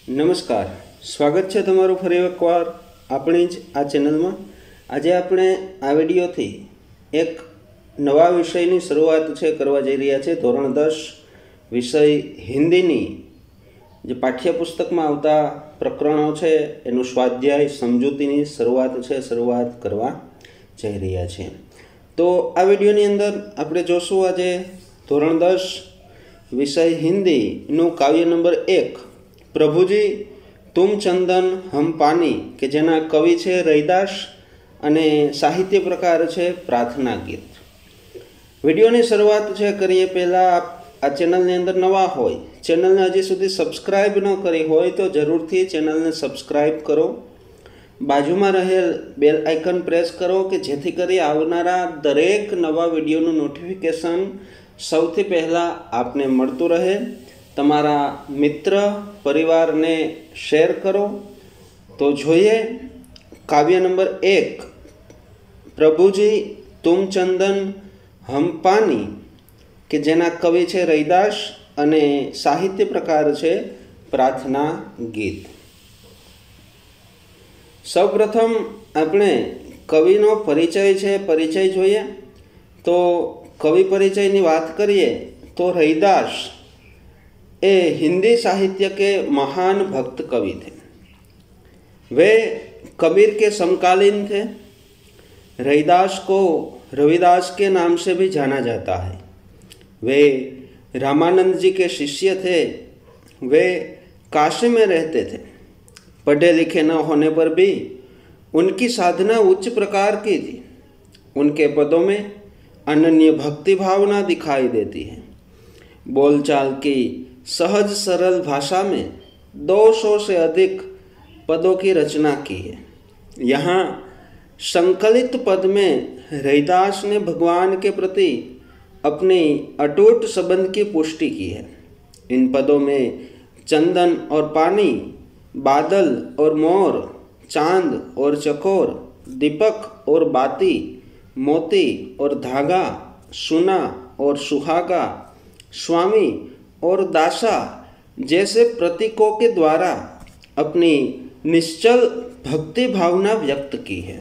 નમસ્કાર, સ્વાગત છે તમારું ફરી એકવાર આપણી જ આ ચેનલમાં। આજે આપણે આ વિડીયોથી એક નવા વિષયની શરૂઆત છે કરવા જઈ રહ્યા છે। ધોરણ 10 વિષય હિન્દીની જે પાઠ્યપુસ્તકમાં આવતા પ્રકરણો છે એનું સ્વાધ્યાય સમજૂતીની શરૂઆત કરવા જઈ રહ્યા છે। તો આ વિડીયોની અંદર આપણે જોશું આજે ધોરણ 10 વિષય હિન્દીનું કાવ્ય નંબર 1 પ્રભુજી તુમ ચંદન હમ પાની કે જેના કવિ છે રૈદાસ અને સાહિત્ય પ્રકાર છે પ્રાર્થના ગીત। વિડીયોની શરૂઆત છે કરીએ પહેલાં આ ચેનલની અંદર નવા હોય, ચેનલને હજી સુધી સબસ્ક્રાઈબ ન કરી હોય તો જરૂરથી ચેનલને સબસ્ક્રાઈબ કરો, બાજુમાં રહેલ બેલ આઇકન પ્રેસ કરો કે જેથી કરી આવનારા દરેક નવા વિડીયોનું નોટિફિકેશન સૌથી પહેલાં આપને મળતું રહે। તમારા મિત્ર પરિવારને શેર કરો। તો જોઈએ કાવ્ય નંબર 1 પ્રભુજી તુમ ચંદન હમ પાની કે જેના કવિ છે રૈદાસ અને સાહિત્ય પ્રકાર છે પ્રાર્થના ગીત। સૌપ્રથમ આપણે કવિનો પરિચય જોઈએ। તો કવિ પરિચયની વાત કરીએ તો રૈદાસ ए हिंदी साहित्य के महान भक्त कवि थे। वे कबीर के समकालीन थे। रैदास को रविदास के नाम से भी जाना जाता है। वे रामानंद जी के शिष्य थे। वे काशी में रहते थे। पढ़े लिखे न होने पर भी उनकी साधना उच्च प्रकार की थी। उनके पदों में अनन्य भक्ति भावना दिखाई देती है। बोलचाल की सहज सरल भाषा में 200 से अधिक पदों की रचना की है। यहाँ संकलित पद में रैदास ने भगवान के प्रति अपनी अटूट संबंध की पुष्टि की है। इन पदों में चंदन और पानी, बादल और मोर, चांद और चकोर, दीपक और बाती, मोती और धागा, सुना और सुहागा, स्वामी और दासा जैसे प्रतीकों के द्वारा अपनी निश्चल भक्ति भावना व्यक्त की है।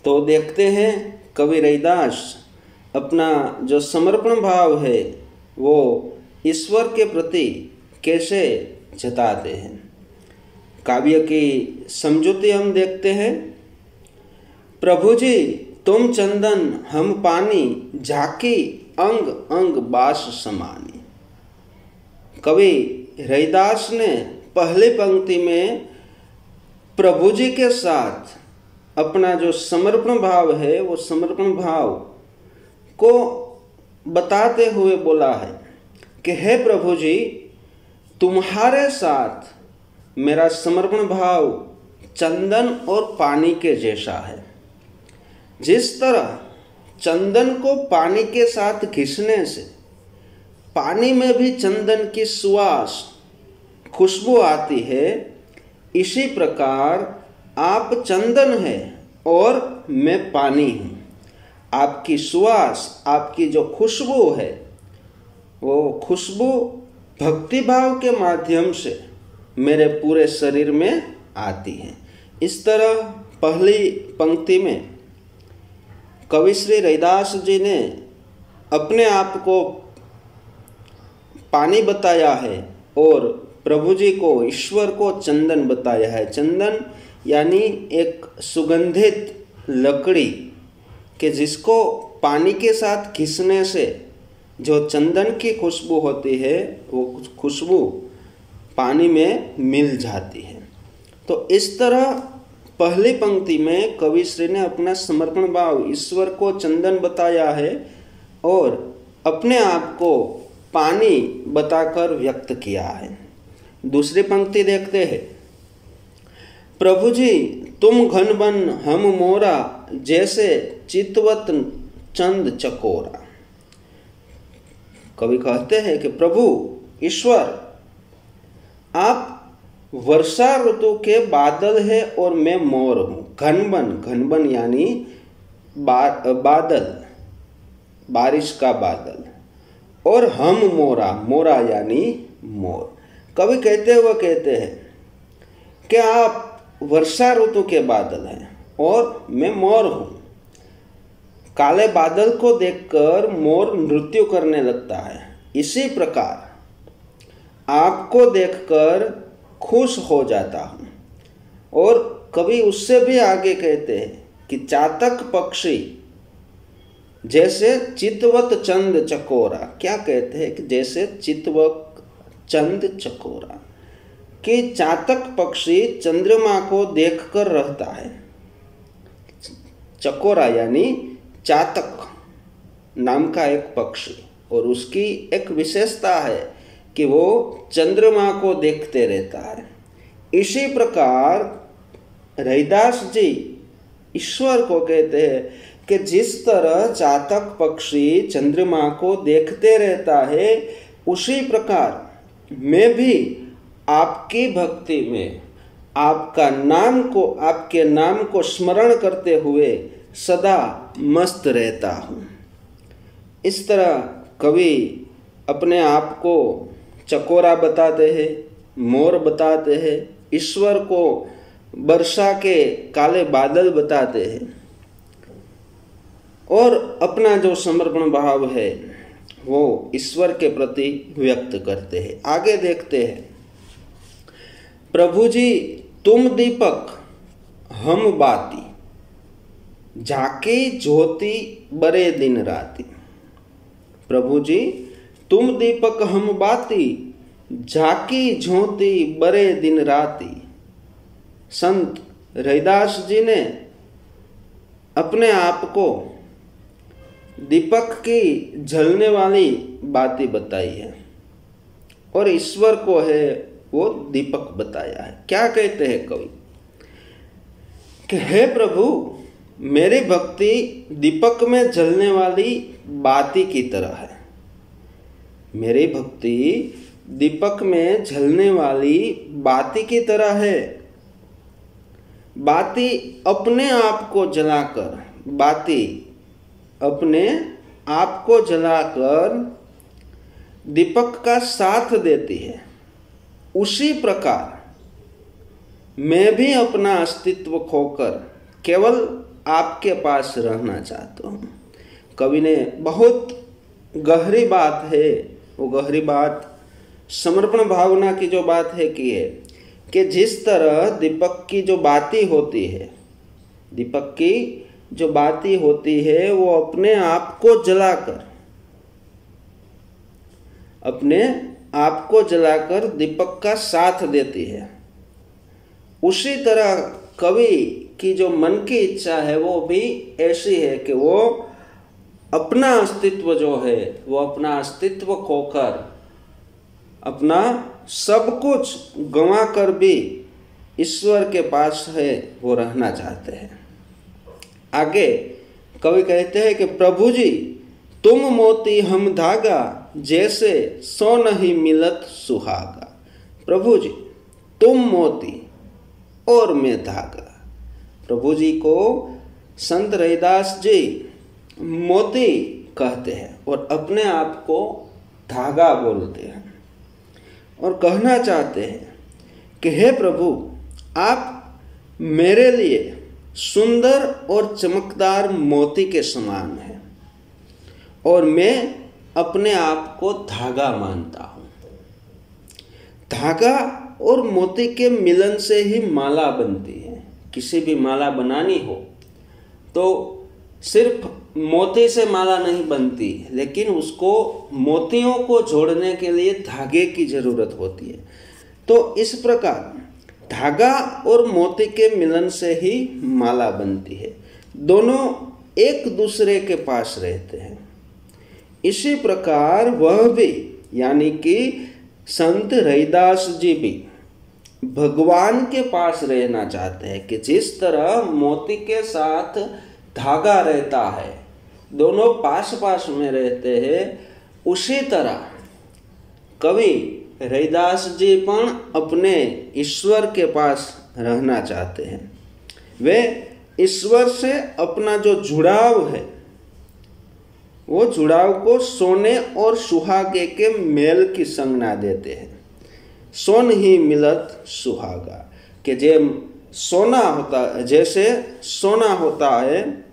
तो देखते हैं कवि रैदास अपना जो समर्पण भाव है वो ईश्वर के प्रति कैसे जताते हैं। काव्य की समझौती हम देखते हैं। प्रभु जी तुम चंदन हम पानी, झाकी अंग अंग बास समानी। कवि रैदास ने पहली पंक्ति में प्रभु जी के साथ अपना जो समर्पण भाव है वो समर्पण भाव को बताते हुए बोला है कि हे प्रभु जी, तुम्हारे साथ मेरा समर्पण भाव चंदन और पानी के जैसा है। जिस तरह चंदन को पानी के साथ घिसने से पानी में भी चंदन की सुवास खुशबू आती है, इसी प्रकार आप चंदन है और मैं पानी हूँ। आपकी सुवास, आपकी जो खुशबू है वो खुशबू भक्तिभाव के माध्यम से मेरे पूरे शरीर में आती है। इस तरह पहली पंक्ति में कवि श्री रैदास जी ने अपने आप को पानी बताया है और प्रभु जी को, ईश्वर को चंदन बताया है। चंदन यानी एक सुगंधित लकड़ी कि जिसको पानी के साथ घिसने से जो चंदन की खुशबू होती है वो खुशबू पानी में मिल जाती है। तो इस तरह पहली पंक्ति में कवि श्री ने अपना समर्पण भाव ईश्वर को चंदन बताया है और अपने आप को पानी बताकर व्यक्त किया है। दूसरी पंक्ति देखते हैं। प्रभु जी तुम घन बन हम मोरा, जैसे चितवत चंद चकोरा। कवि कहते हैं कि प्रभु ईश्वर आप वर्षा ऋतु के बादल है और मैं मोर हूँ। घनबन यानी बादल, बारिश का बादल, और हम मोरा यानी मोर। कवि कहते हुए कहते हैं कि आप वर्षा ऋतु के बादल हैं और मैं मोर हूं। काले बादल को देखकर मोर नृत्य करने लगता है, इसी प्रकार आपको देखकर खुश हो जाता हूं। और कवि उससे भी आगे कहते हैं कि चातक पक्षी जैसे चितवत चंद चकोरा, क्या कहते हैं कि जैसे चितवत चंद चकोरा, कि चातक पक्षी चंद्रमा को देखकर रहता है। चकोरा यानी चातक नाम का एक पक्षी, और उसकी एक विशेषता है कि वो चंद्रमा को देखते रहता है। इसी प्रकार रैदास जी ईश्वर को कहते हैं कि जिस तरह चातक पक्षी चंद्रमा को देखते रहता है, उसी प्रकार मैं भी आपकी भक्ति में आपके नाम को स्मरण करते हुए सदा मस्त रहता हूँ। इस तरह कवि अपने आप को चकोरा बताते हैं, मोर बताते हैं, ईश्वर को वर्षा के काले बादल बताते हैं और अपना जो समर्पण भाव है वो ईश्वर के प्रति व्यक्त करते हैं। आगे देखते हैं, प्रभु जी तुम दीपक हम बाती, झाकी ज्योति बरे दिन राती। प्रभु जी तुम दीपक हम बाती, झाकी ज्योति बरे दिन राती। संत रैदास जी ने अपने आप को दीपक की जलने वाली बाती बताई है और ईश्वर को है वो दीपक बताया है। क्या कहते हैं कवि कि हे प्रभु मेरी भक्ति दीपक में जलने वाली बाती की तरह है। मेरी भक्ति दीपक में जलने वाली बाती की तरह है। बाती अपने आप को जलाकर दीपक का साथ देती है। उसी प्रकार मैं भी अपना अस्तित्व खोकर केवल आपके पास रहना चाहता हूँ। कवि ने बहुत गहरी बात है, वो गहरी बात समर्पण भावना की जो बात है की है कि जिस तरह दीपक की जो बाती होती है वो अपने आप को जलाकर दीपक का साथ देती है। उसी तरह कवि की जो मन की इच्छा है वो भी ऐसी है कि वो अपना अस्तित्व जो है वो अपना अस्तित्व खोकर अपना सब कुछ गंवा कर भी ईश्वर के पास है वो रहना चाहते हैं। आगे कवि कहते हैं कि प्रभु जी तुम मोती हम धागा, जैसे सो नहीं मिलत सुहागा। प्रभु जी तुम मोती और मैं धागा। प्रभु जी को संत रैदास जी मोती कहते हैं और अपने आप को धागा बोलते हैं और कहना चाहते हैं कि हे प्रभु आप मेरे लिए सुंदर और चमकदार मोती के समान हैं और मैं अपने आप को धागा मानता हूँ। धागा और मोती के मिलन से ही माला बनती है। किसी भी माला बनानी हो तो सिर्फ मोती से माला नहीं बनती, लेकिन उसको मोतियों को जोड़ने के लिए धागे की जरूरत होती है। तो इस प्रकार धागा और मोती के मिलन से ही माला बनती है। दोनों एक दूसरे के पास रहते हैं। इसी प्रकार वह भी यानी कि संत रैदास जी भी भगवान के पास रहना चाहते हैं कि जिस तरह मोती के साथ धागा रहता है, दोनों पास पास में रहते हैं, उसी तरह कवि रैदास जी पण अपने ईश्वर के पास रहना चाहते हैं। वे ईश्वर से अपना जो जुड़ाव है वो जुड़ाव को सोने और सुहागे के मेल की संज्ञा देते हैं। सोन ही मिलत सुहागा, कि जैसे सोना होता है।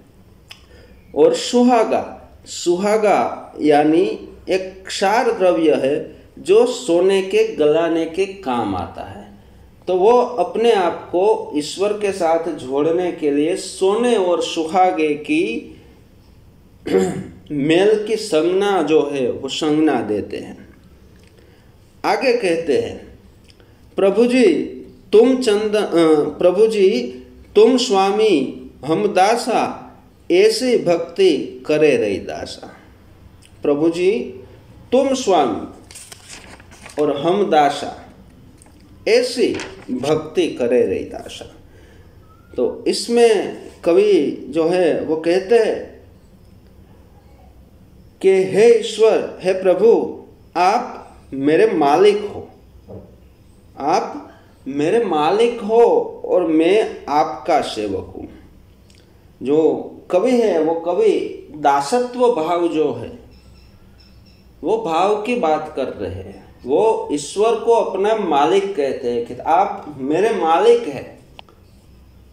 और सुहागा यानी एक क्षार द्रव्य है जो सोने के गलाने के काम आता है। तो वो अपने आप को ईश्वर के साथ जोड़ने के लिए सोने और सुहागे की मेल की संज्ञा जो है वो संज्ञा देते हैं। आगे कहते हैं, प्रभु जी तुम स्वामी हम दासा, ऐसी भक्ति करे रही दासा। प्रभु जी तुम स्वामी और हम दासा, ऐसी भक्ति करे रही दासा। तो इसमें कवि जो है वो कहते हैं कि हे ईश्वर, हे प्रभु, आप मेरे मालिक हो, आप मेरे मालिक हो और मैं आपका सेवक हूँ। जो कवि है वो कवि दासत्व भाव जो है वो भाव की बात कर रहे हैं। वो ईश्वर को अपना मालिक कहते हैं कि आप मेरे मालिक हैं,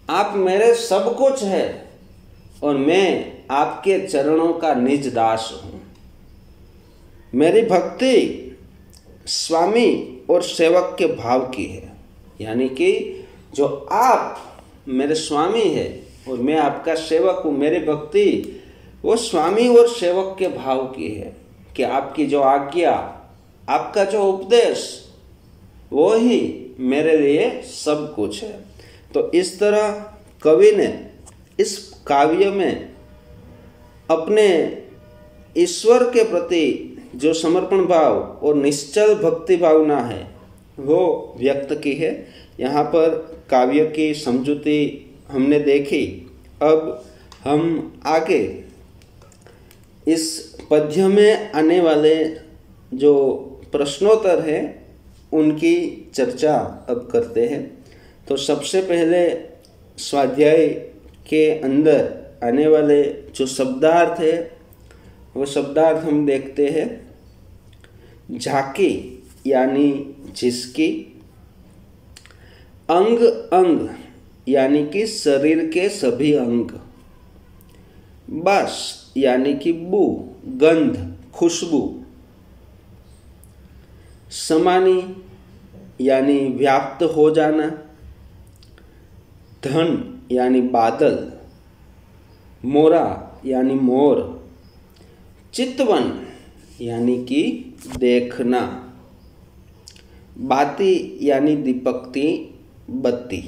आप मेरे सब कुछ है और मैं आपके चरणों का निज दास हूँ। मेरी भक्ति स्वामी और सेवक के भाव की है, यानी कि जो आप मेरे स्वामी है और मैं आपका सेवक हूँ, मेरी भक्ति वो स्वामी और सेवक के भाव की है कि आपकी जो आज्ञा, आपका जो उपदेश, वो ही मेरे लिए सब कुछ है। तो इस तरह कवि ने इस काव्य में अपने ईश्वर के प्रति जो समर्पण भाव और निश्चल भक्ति भावना है वो व्यक्त की है। यहाँ पर काव्य की समझूती हमने देखी। अब हम आगे इस पद्य में आने वाले जो प्रश्नोत्तर हैं उनकी चर्चा अब करते हैं। तो सबसे पहले स्वाध्याय के अंदर आने वाले जो शब्दार्थ है वो शब्दार्थ हम देखते हैं। झांकी यानी जिसकी, अंग अंग यानी कि शरीर के सभी अंग, बस यानी कि बू, गंध, खुशबू, समानी यानी व्याप्त हो जाना, धन यानी बादल, मोरा यानी मोर, चितवन यानी कि देखना, बाती यानी दीपकती बत्ती,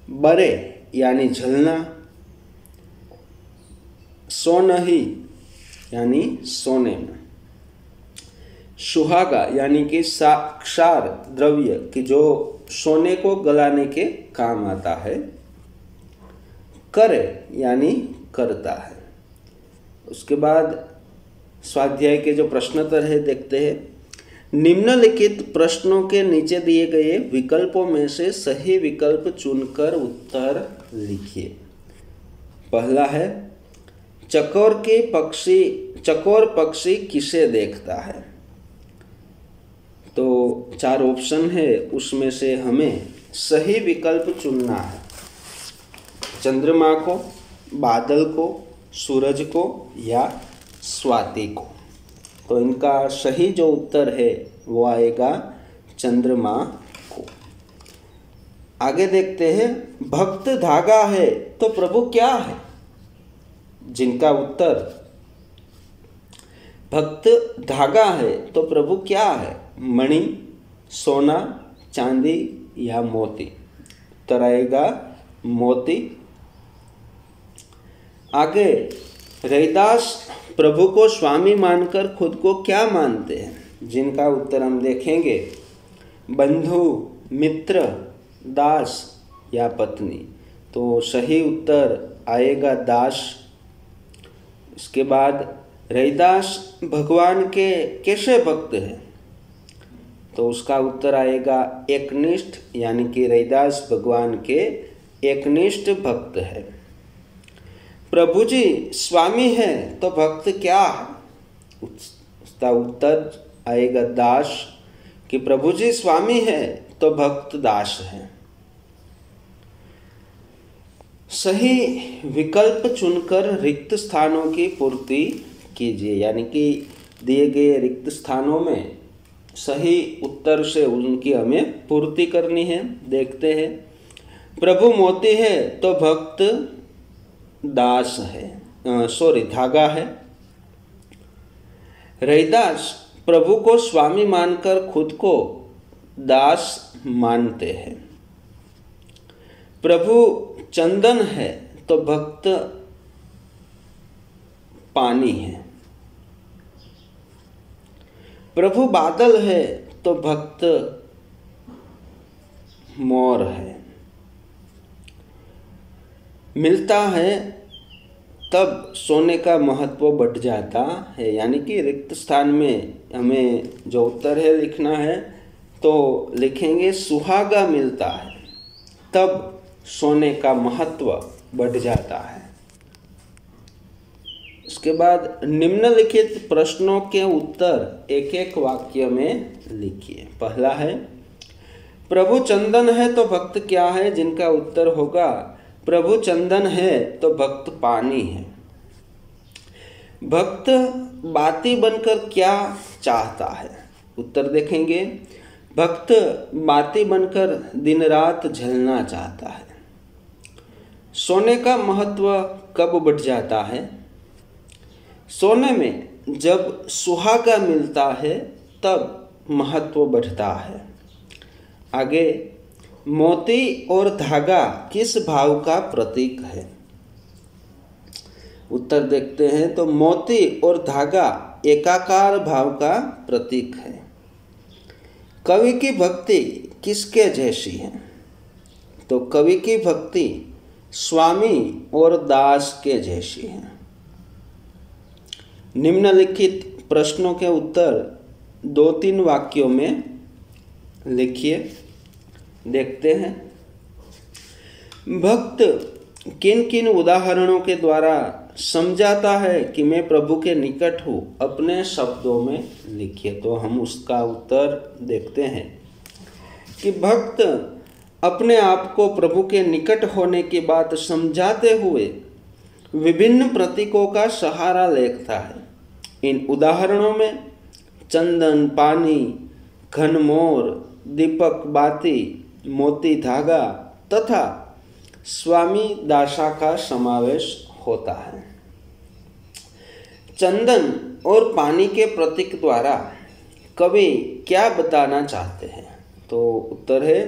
बरे यानी झलना, सोनही यानी सोने में, सुहागा यानी कि क्षार द्रव्य कि जो सोने को गलाने के काम आता है, करे यानी करता है। उसके बाद स्वाध्याय के जो प्रश्नोत्तर है देखते हैं। निम्नलिखित प्रश्नों के नीचे दिए गए विकल्पों में से सही विकल्प चुनकर उत्तर लिखिए। पहला है, चकोर पक्षी किसे देखता है? तो 4 ऑप्शन है, उसमें से हमें सही विकल्प चुनना है। चंद्रमा को, बादल को, सूरज को या स्वाति को। तो इनका सही जो उत्तर है वो आएगा चंद्रमा को। आगे देखते हैं, भक्त धागा है तो प्रभु क्या है? जिनका उत्तर भक्त धागा है तो प्रभु क्या है? मणि, सोना, चांदी या मोती। उत्तर आएगा मोती। आगे, रैदास प्रभु को स्वामी मानकर खुद को क्या मानते हैं? जिनका उत्तर हम देखेंगे, बंधु, मित्र, दास या पत्नी। तो सही उत्तर आएगा दास। इसके बाद, रैदास भगवान के कैसे भक्त हैं? तो उसका उत्तर आएगा एकनिष्ठ, यानी कि रैदास भगवान के एकनिष्ठ भक्त है। प्रभु जी स्वामी है तो भक्त क्या है? उसका उत्तर आएगा दास, कि प्रभु जी स्वामी है तो भक्त दास है। सही विकल्प चुनकर रिक्त स्थानों की पूर्ति कीजिए, यानी कि दिए गए रिक्त स्थानों में सही उत्तर से उनकी हमें पूर्ति करनी है। देखते हैं, प्रभु मोती है तो भक्त दास है, धागा है। रैदास प्रभु को स्वामी मानकर खुद को दास मानते हैं। प्रभु चंदन है तो भक्त पानी है। प्रभु बादल है तो भक्त मोर है। मिलता है तब सोने का महत्व बढ़ जाता है, यानी कि रिक्त स्थान में हमें जो उत्तर है लिखना है तो लिखेंगे सुहागा मिलता है तब सोने का महत्व बढ़ जाता है। इसके बाद निम्नलिखित प्रश्नों के उत्तर एक एक वाक्य में लिखिए। पहला है, प्रभु चंदन है तो भक्त क्या है, जिनका उत्तर होगा प्रभु चंदन है तो भक्त पानी है। भक्त बाती बनकर क्या चाहता है, उत्तर देखेंगे भक्त बाती बनकर दिन रात जलना चाहता है। सोने का महत्व कब बढ़ जाता है, सोने में जब सुहागा मिलता है तब महत्व बढ़ता है। आगे, मोती और धागा किस भाव का प्रतीक है, उत्तर देखते हैं तो मोती और धागा एकाकार भाव का प्रतीक है। कवि की भक्ति किसके जैसी है, तो कवि की भक्ति स्वामी और दास के जैसी है। निम्नलिखित प्रश्नों के उत्तर 2-3 वाक्यों में लिखिए। देखते हैं, भक्त किन किन उदाहरणों के द्वारा समझाता है कि मैं प्रभु के निकट हूँ, अपने शब्दों में लिखिए। तो हम उसका उत्तर देखते हैं कि भक्त अपने आप को प्रभु के निकट होने की बात समझाते हुए विभिन्न प्रतीकों का सहारा लेता है। इन उदाहरणों में चंदन, पानी, घन मोर, दीपक बाती, मोती धागा तथा स्वामी दासा का समावेश होता है। चंदन और पानी के प्रतीक द्वारा कवि क्या बताना चाहते हैं, तो उत्तर है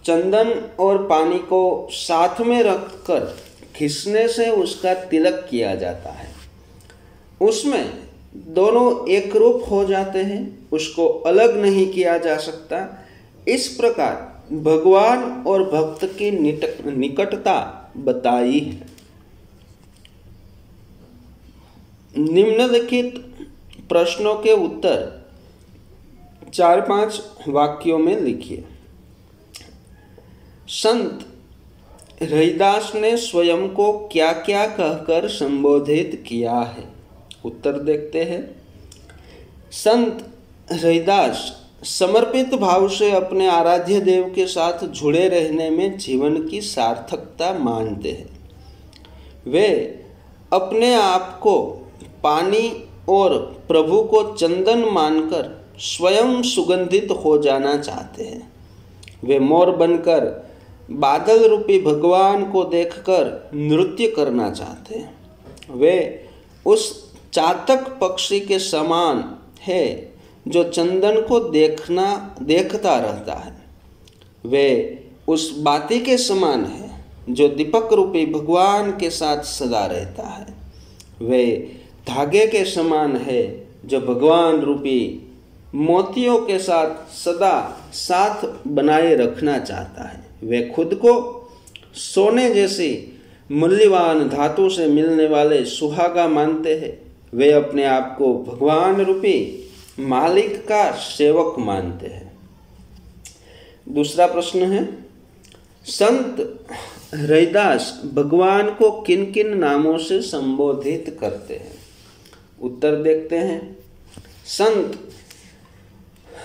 चंदन और पानी को साथ में रखकर घिसने से उसका तिलक किया जाता है। उसमें दोनों एक रूप हो जाते हैं, उसको अलग नहीं किया जा सकता। इस प्रकार भगवान और भक्त की निकटता बताई है। निम्नलिखित प्रश्नों के उत्तर 4-5 वाक्यों में लिखिए। संत रैदास ने स्वयं को क्या क्या कहकर संबोधित किया है, उत्तर देखते हैं। संत रैदास समर्पित भाव से अपने आराध्य देव के साथ जुड़े रहने में जीवन की सार्थकता मानते हैं। वे अपने आप को पानी और प्रभु को चंदन मानकर स्वयं सुगंधित हो जाना चाहते हैं। वे मोर बनकर बादल रूपी भगवान को देखकर नृत्य करना चाहते हैं। वे उस चातक पक्षी के समान है जो चंदन को देखता रहता है। वे उस बाती के समान है जो दीपक रूपी भगवान के साथ सदा रहता है। वे धागे के समान है जो भगवान रूपी मोतियों के साथ सदा साथ बनाए रखना चाहता है। वे खुद को सोने जैसी मूल्यवान धातु से मिलने वाले सुहागा मानते हैं। वे अपने आप को भगवान रूपी मालिक का सेवक मानते हैं। दूसरा प्रश्न है, संत रैदास भगवान को किन किन नामों से संबोधित करते हैं, उत्तर देखते हैं। संत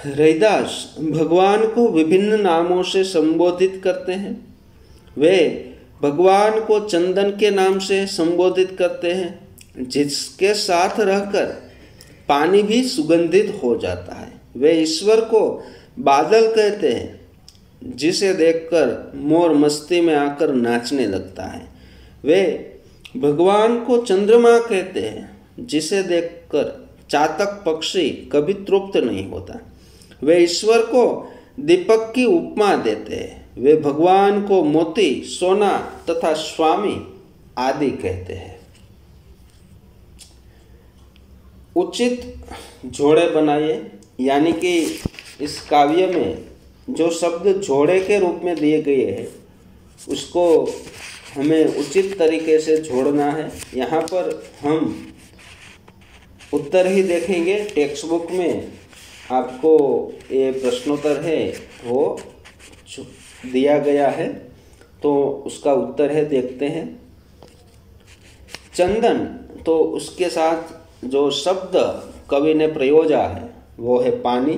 रैदास भगवान को विभिन्न नामों से संबोधित करते हैं। वे भगवान को चंदन के नाम से संबोधित करते हैं, जिसके साथ रहकर पानी भी सुगंधित हो जाता है। वे ईश्वर को बादल कहते हैं, जिसे देखकर मोर मस्ती में आकर नाचने लगता है। वे भगवान को चंद्रमा कहते हैं, जिसे देखकर चातक पक्षी कभी तृप्त नहीं होता। वे ईश्वर को दीपक की उपमा देते हैं। वे भगवान को मोती, सोना तथा स्वामी आदि कहते हैं। उचित जोड़े बनाइए, यानी कि इस काव्य में जो शब्द जोड़े के रूप में दिए गए हैं उसको हमें उचित तरीके से जोड़ना है। यहाँ पर हम उत्तर ही देखेंगे। टेक्स्ट बुक में आपको ये प्रश्नोत्तर है वो दिया गया है, तो उसका उत्तर है, देखते हैं। चंदन, तो उसके साथ जो शब्द कवि ने प्रयोजा है वो है पानी।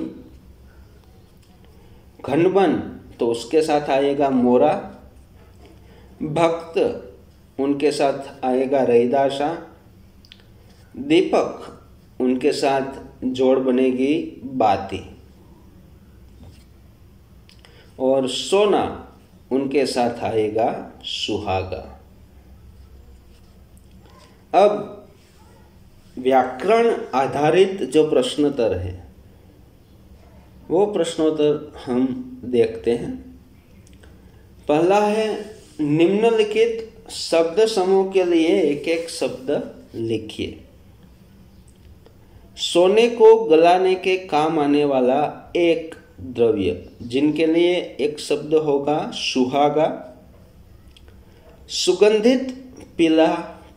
घनवन, तो उसके साथ आएगा मोरा। भक्त, उनके साथ आएगा रैदासा। दीपक, उनके साथ जोड़ बनेगी बाती। और सोना, उनके साथ आएगा सुहागा। अब व्याकरण आधारित जो प्रश्नोत्तर है वो प्रश्नोत्तर हम देखते हैं। पहला है, निम्नलिखित शब्द समूह के लिए एक एक शब्द लिखिए। सोने को गलाने के काम आने वाला एक द्रव्य, जिनके लिए एक शब्द होगा सुहागा। सुगंधित पीला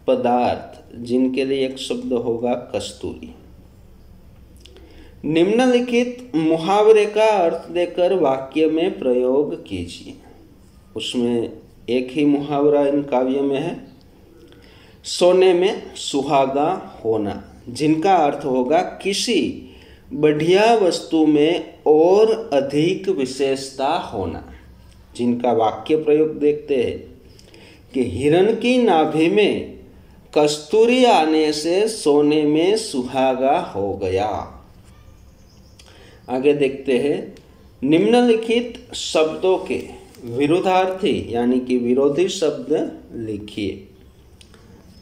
पदार्थ, जिनके लिए एक शब्द होगा कस्तूरी। निम्नलिखित मुहावरे का अर्थ देकर वाक्य में प्रयोग कीजिए। उसमें एक ही मुहावरा इन काव्य में है, सोने में सुहागा होना, जिनका अर्थ होगा किसी बढ़िया वस्तु में और अधिक विशेषता होना। जिनका वाक्य प्रयोग देखते हैं कि हिरण की नाभि में कस्तूरी आने से सोने में सुहागा हो गया। आगे देखते हैं, निम्नलिखित शब्दों के विरोधार्थी यानी कि विरोधी शब्द लिखिए।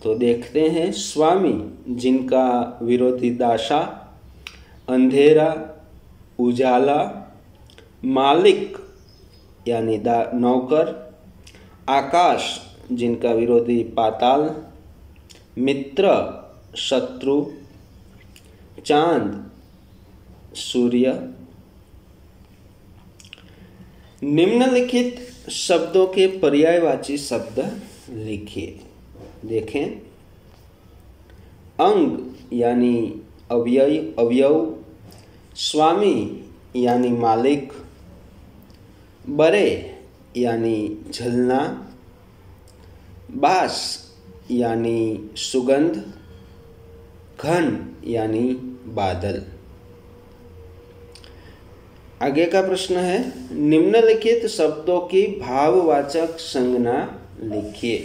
तो देखते हैं, स्वामी, जिनका विरोधी दासा, अंधेरा, उजाला। मालिक यानी नौकर। आकाश, जिनका विरोधी पाताल। मित्र, शत्रु। चांद, सूर्य। निम्नलिखित शब्दों के पर्यायवाची शब्द लिखिए। देखें, अंग यानी अवयव। स्वामी यानी मालिक। बरे यानी झलना। बास यानी सुगंध। घन यानी बादल। आगे का प्रश्न है, निम्नलिखित शब्दों की भाववाचक संज्ञा लिखिए।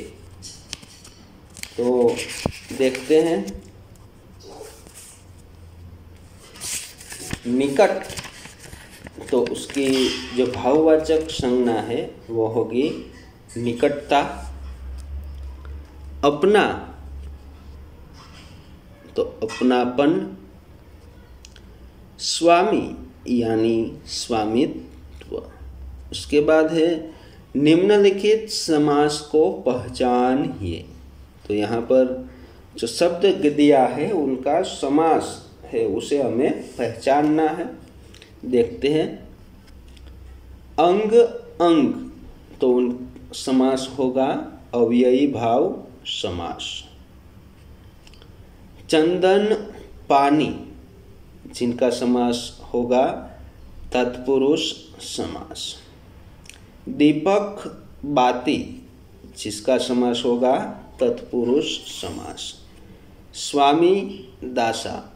तो देखते हैं, निकट, तो उसकी जो भाववाचक संज्ञा है वो होगी निकटता। अपना, तो अपनापन। स्वामी यानी स्वामित्व। उसके बाद है, निम्नलिखित समास को पहचानिए। तो यहाँ पर जो शब्द दिया है उनका समास है उसे हमें पहचानना है। देखते हैं, अंग अंग, तो उन समास होगा अव्ययी भाव समास। चंदन पानी, जिनका समास होगा तत्पुरुष समास। दीपक बाती, जिसका समास होगा तत्पुरुष समास। स्वामी दासा,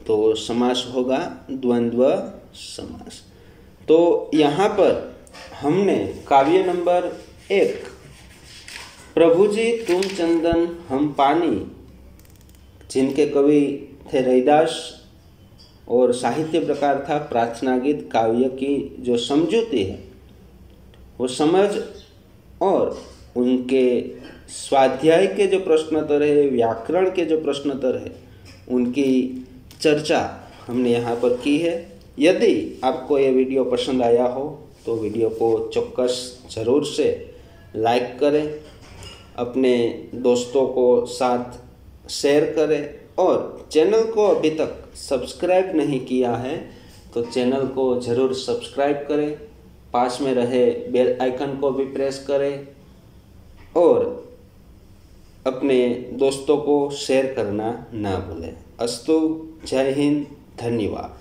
तो समास होगा द्वंद्व समास। तो यहाँ पर हमने काव्य नंबर 1 प्रभु जी तुम चंदन हम पानी, जिनके कवि थे रैदास और साहित्य प्रकार था प्रार्थना गीत, काव्य की जो समझूती है वो समझ और उनके स्वाध्याय के जो प्रश्नोत्तर है, व्याकरण के जो प्रश्नोत्तर है, उनकी चर्चा हमने यहाँ पर की है। यदि आपको ये वीडियो पसंद आया हो तो वीडियो को चौक्कस ज़रूर से लाइक करें, अपने दोस्तों को साथ शेयर करें और चैनल को अभी तक सब्सक्राइब नहीं किया है तो चैनल को ज़रूर सब्सक्राइब करें, पास में रहे बेल आइकन को भी प्रेस करें और अपने दोस्तों को शेयर करना ना भूलें। अस्तु, जय हिंद, धन्यवाद।